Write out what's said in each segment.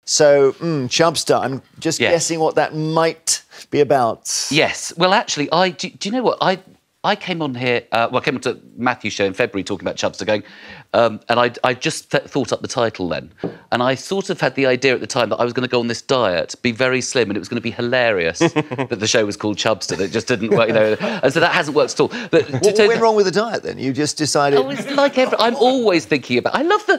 So, Chubster, I'm just guessing what that might be about. Yes. Well, actually, do you know what? I came on here, I came on to Matthew's show in February talking about Chubster going, and I just thought up the title then. And I sort of had the idea at the time that I was going to go on this diet, be very slim, and it was going to be hilarious that the show was called Chubster. That just didn't work, and so that hasn't worked at all. But what went wrong with the diet then? You just decided... Oh, it's like I'm always thinking about... I love the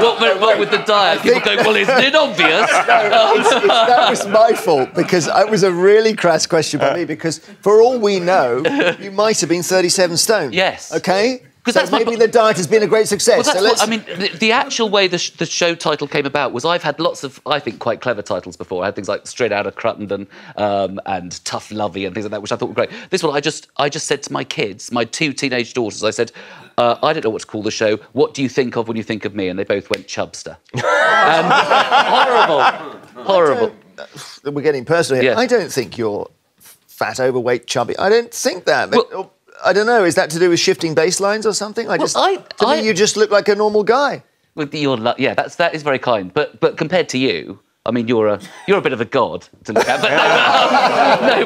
what went wrong with the diet? People go, well, isn't it obvious? That was my fault, because it was a really crass question by me, because for all we know, you might have been 37 stone. Yes. OK? So maybe the diet has been a great success. Well, I mean, the actual way the show title came about was I've had lots of, I think, quite clever titles before. I had things like Straight Outta Cruttenden and Tough Lovey and things like that, which I thought were great. This one, I just said to my kids, my 2 teenage daughters, I said, I don't know what to call the show. What do you think of when you think of me? And they both went Chubster. Horrible. We're getting personal here. Yeah. I don't think you're fat, overweight, chubby. I don't think that. Well, I don't know. Is that to do with shifting baselines or something? To me, you just look like a normal guy. With that is very kind. But compared to you, I mean, you're a bit of a god to look at.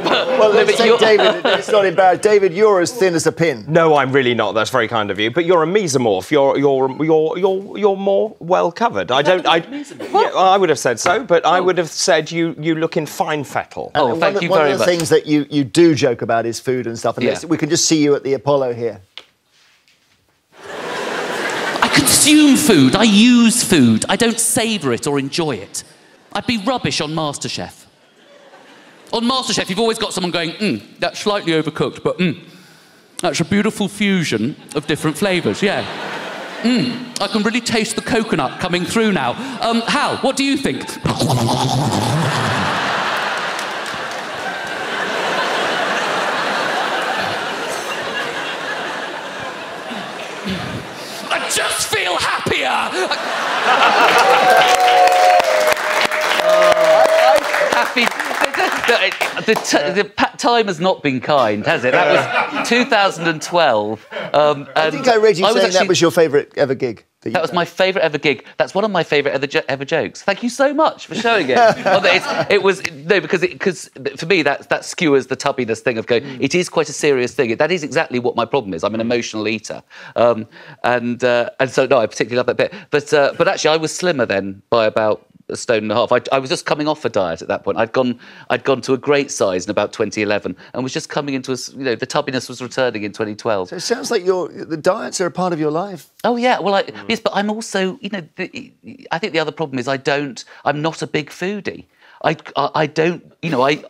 But let's take David. It's not embarrassed. David, you're as thin as a pin. No, I'm really not. That's very kind of you. But you're a mesomorph. You're more well covered. I would have said so, but I would have said you look in fine fettle. Oh, thank you very much. One of the things that you do joke about is food and stuff. And we can just see you at the Apollo here. I consume food. I use food. I don't savour it or enjoy it. I'd be rubbish on MasterChef. On MasterChef, you've always got someone going, that's slightly overcooked, but that's a beautiful fusion of different flavours, yeah. I can really taste the coconut coming through now. Hal, what do you think? I just feel happier! Happy. The time has not been kind, has it? That was 2012. I think I read you saying that was your favourite ever gig. That was my favourite ever gig. That's one of my favourite ever jokes. Thank you so much for showing it. Because for me that skewers the tubbiness thing of going. It is quite a serious thing. That is exactly what my problem is. I'm an emotional eater, and so no, I particularly love that bit. But actually, I was slimmer then by about 1.5 stone. I was just coming off a diet at that point. I'd gone to a great size in about 2011 and was just coming into the tubbiness was returning in 2012. So it sounds like the diets are a part of your life. Oh yeah, well yes, but I'm also I think the other problem is I'm not a big foodie. I don't,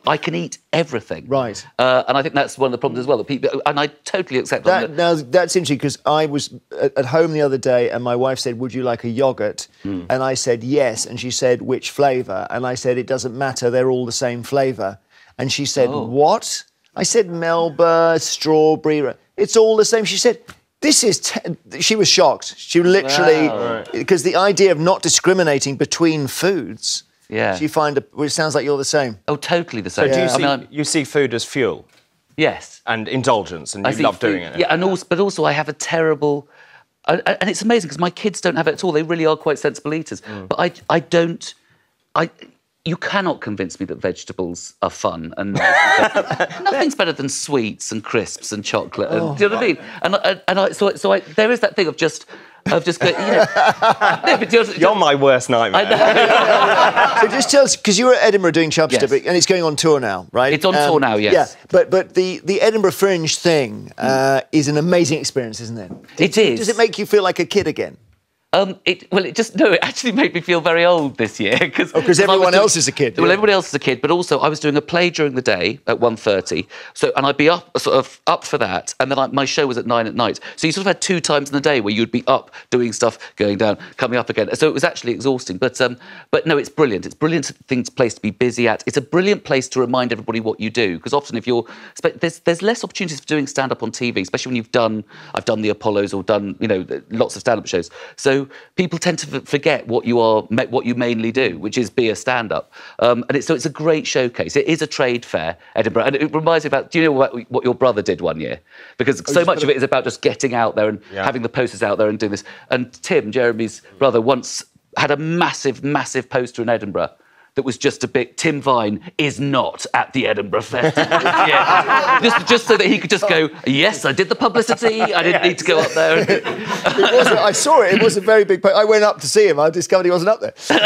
I can eat everything. Right. And I think that's one of the problems as well, that people, and I totally accept that. Now, that's interesting, because I was at home the other day and my wife said, would you like a yoghurt? And I said, yes. And she said, which flavour? And I said, it doesn't matter, they're all the same flavour. And she said, what? I said, Melba, strawberry, it's all the same. She said, this is... She was shocked. She literally... Because the idea of not discriminating between foods... Yeah. So you find it sounds like you're the same. Oh, totally the same. So do you see food as fuel? Yes. And indulgence, and you love doing it. Yeah, but also I have a terrible... And it's amazing, because my kids don't have it at all. They really are quite sensible eaters. But I don't... You cannot convince me that vegetables are fun and nice. Nothing's better than sweets and crisps and chocolate. And, do you know what I mean? So there is that thing of just going, You're my worst nightmare. So just tell us, because you were at Edinburgh doing Chubster, and it's going on tour now, right? It's on tour now, yes. Yeah, but the Edinburgh Fringe thing is an amazing experience, isn't it? It is. Does it make you feel like a kid again? It actually made me feel very old this year. Because everyone else is a kid. Well, everybody else is a kid, but also I was doing a play during the day at 1:30, and I'd be up for that, and then my show was at 9 at night. So you sort of had 2 times in the day where you'd be up doing stuff, going down, coming up again. So it was actually exhausting. But no, it's brilliant. It's a brilliant place to be busy at. It's a brilliant place to remind everybody what you do, because often there's less opportunities for doing stand-up on TV, especially when I've done the Apollos or done lots of stand-up shows. So people tend to forget what you mainly do, which is be a stand-up. And it's a great showcase. It is a trade fair, Edinburgh. And it reminds me about, do you know what your brother did one year? Because so much of it is about just getting out there and having the posters out there and doing this. And Tim, Jeremy's brother, once had a massive, massive poster in Edinburgh that was just a bit, Tim Vine is not at the Edinburgh Festival this year. just so that he could just go, yes, I did the publicity, I didn't need to go up there. I saw it, it was a very big poster. I went up to see him, I discovered he wasn't up there. Such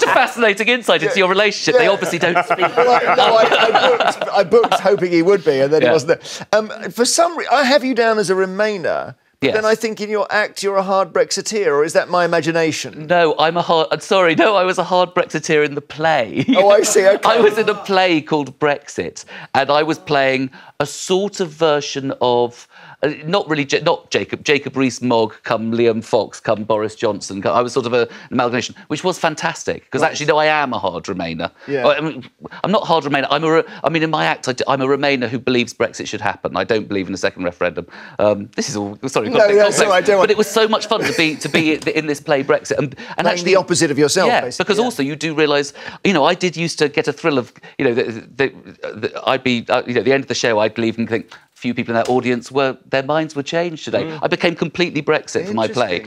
a fascinating insight into your relationship. They obviously don't speak. I booked hoping he would be, and then he wasn't there. For some reason, I have you down as a Remainer. But then I think in your act you're a hard Brexiteer, or is that my imagination? No, I was a hard Brexiteer in the play. Oh, I see, okay. I was in a play called Brexit, and I was playing a sort of version of, not Jacob Rees-Mogg come Liam Fox come Boris Johnson. I was sort of an amalgamation, which was fantastic, because actually, no, I am a hard Remainer. Yeah. I mean, I'm not a hard Remainer. In my act, I'm a Remainer who believes Brexit should happen. I don't believe in a second referendum. This is all, sorry, but it was so much fun to be in this play Brexit, and actually the opposite of yourself. Yeah, basically. because also you do realise, I did used to get a thrill of, I'd be, at the end of the show, I'd leave and think, few people in that audience their minds were changed today. I became completely Brexit for my play.